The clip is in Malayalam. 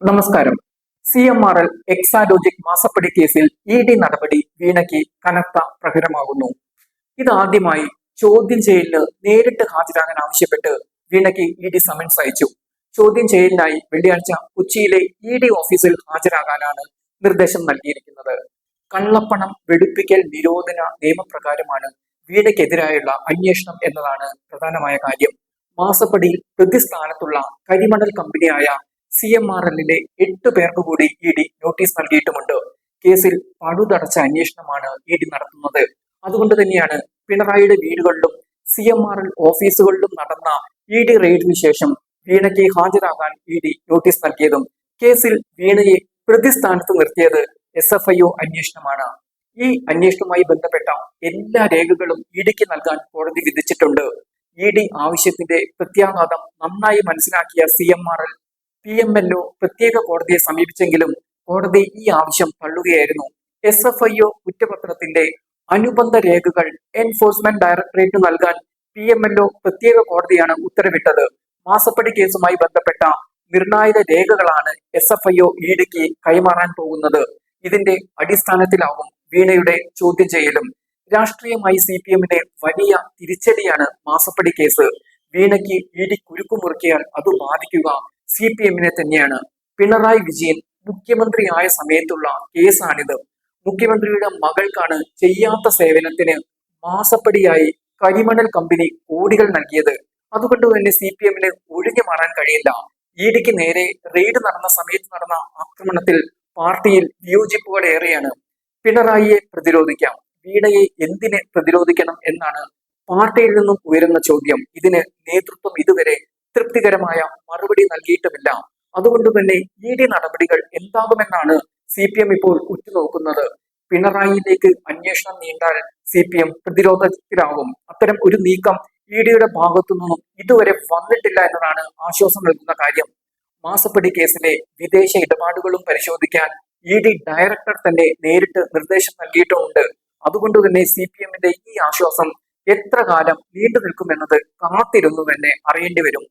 നമസ്കാരം. CMRL എക്സാലോജിക് മാസപ്പടി കേസിൽ ED നടപടി വീണയ്ക്ക് കനത്ത പ്രഹരമാകുന്നു. ഇതാദ്യമായി ചോദ്യം ചെയ്യലിന് നേരിട്ട് ഹാജരാകാൻ ആവശ്യപ്പെട്ട് വീണയ്ക്ക് ED സമൻസ് അയച്ചു. ചോദ്യം ചെയ്യലിനായി വെള്ളിയാഴ്ച കൊച്ചിയിലെ ED ഓഫീസിൽ ഹാജരാകാനാണ് നിർദ്ദേശം നൽകിയിരിക്കുന്നത്. കള്ളപ്പണം വെളുപ്പിക്കൽ നിരോധന നിയമപ്രകാരമാണ് വീണയ്ക്കെതിരായുള്ള അന്വേഷണം എന്നതാണ് പ്രധാനമായ കാര്യം. മാസപ്പടിയിൽ പ്രതിസ്ഥാനത്തുള്ള കരിമണൽ കമ്പനിയായ CMRLിലെ 8 പേർക്ക് കൂടി ED നോട്ടീസ് നൽകിയിട്ടുമുണ്ട്. കേസിൽ പഴുതടച്ച അന്വേഷണമാണ് ED നടത്തുന്നത്. അതുകൊണ്ട് തന്നെയാണ് പിണറായിയുടെ വീടുകളിലും CMRL ഓഫീസുകളിലും നടന്ന ED റെയ്ഡിന് ശേഷം വീണയ്ക്ക് ഹാജരാകാൻ ED നോട്ടീസ് നൽകിയതും. കേസിൽ വീണയെ പ്രതിസ്ഥാനത്ത് നിർത്തിയത് SFIO അന്വേഷണമാണ്. ഈ അന്വേഷണവുമായി ബന്ധപ്പെട്ട എല്ലാ രേഖകളും EDക്ക് നൽകാൻ കോടതി വിധിച്ചിട്ടുണ്ട്. ED ആവശ്യത്തിന്റെ പ്രത്യാഘാതം നന്നായി മനസ്സിലാക്കിയ CMRL PMLO പ്രത്യേക കോടതിയെ സമീപിച്ചെങ്കിലും കോടതി ഈ ആവശ്യം തള്ളുകയായിരുന്നു. SFIO കുറ്റപത്രത്തിന്റെ അനുബന്ധ രേഖകൾ എൻഫോഴ്സ്മെന്റ് ഡയറക്ടറേറ്റ് നൽകാൻ PMLO പ്രത്യേക കോടതിയാണ് ഉത്തരവിട്ടത്. മാസപ്പടി കേസുമായി ബന്ധപ്പെട്ട നിർണായക രേഖകളാണ് SFIO EDക്ക് കൈമാറാൻ പോകുന്നത്. ഇതിന്റെ അടിസ്ഥാനത്തിലാവും വീണയുടെ ചോദ്യം ചെയ്യലും. രാഷ്ട്രീയമായി CPMന് വലിയ തിരിച്ചടിയാണ് മാസപ്പടി കേസ്. വീണയ്ക്ക് ED കുരുക്കുമുറുക്കിയാൽ അത് ബാധിക്കുക CPMനെ തന്നെയാണ്. പിണറായി വിജയൻ മുഖ്യമന്ത്രിയായ സമയത്തുള്ള കേസാണിത്. മുഖ്യമന്ത്രിയുടെ മകൾക്കാണ് ചെയ്യാത്ത സേവനത്തിന് മാസപ്പടിയായി കരിമണൽ കമ്പനി കോടികൾ നൽകിയത്. അതുകൊണ്ട് തന്നെ CPMന് ഒഴിഞ്ഞു മാറാൻ കഴിയില്ല. EDക്ക് നേരെ റെയ്ഡ് നടന്ന സമയത്ത് നടന്ന ആക്രമണത്തിൽ പാർട്ടിയിൽ വിയോജിപ്പുകൾ ഏറെയാണ്. പിണറായിയെ പ്രതിരോധിക്കാം, വീണയെ എന്തിനെ പ്രതിരോധിക്കണം എന്നാണ് പാർട്ടിയിൽ നിന്നും ഉയരുന്ന ചോദ്യം. ഇതിന് നേതൃത്വം ഇതുവരെ തൃപ്തികരമായ മറുപടി നൽകിയിട്ടുമില്ല. അതുകൊണ്ട് തന്നെ ED നടപടികൾ എന്താകുമെന്നാണ് CPM ഇപ്പോൾ ഉറ്റുനോക്കുന്നത്. പിണറായിയിലേക്ക് അന്വേഷണം നീണ്ടാൽ CPM പ്രതിരോധത്തിലാകും. അത്തരം ഒരു നീക്കം EDയുടെ ഭാഗത്തു നിന്നും ഇതുവരെ വന്നിട്ടില്ല എന്നതാണ് ആശ്വാസം നൽകുന്ന കാര്യം. മാസപ്പടി കേസിലെ വിദേശ ഇടപാടുകളും പരിശോധിക്കാൻ ED ഡയറക്ടർ തന്നെ നേരിട്ട് നിർദ്ദേശം നൽകിയിട്ടുമുണ്ട്. അതുകൊണ്ട് തന്നെ CPMന്റെ ഈ ആശ്വാസം എത്ര കാലം നീണ്ടു നിൽക്കുമെന്നത് കാത്തിരുന്നു തന്നെ അറിയേണ്ടി വരും.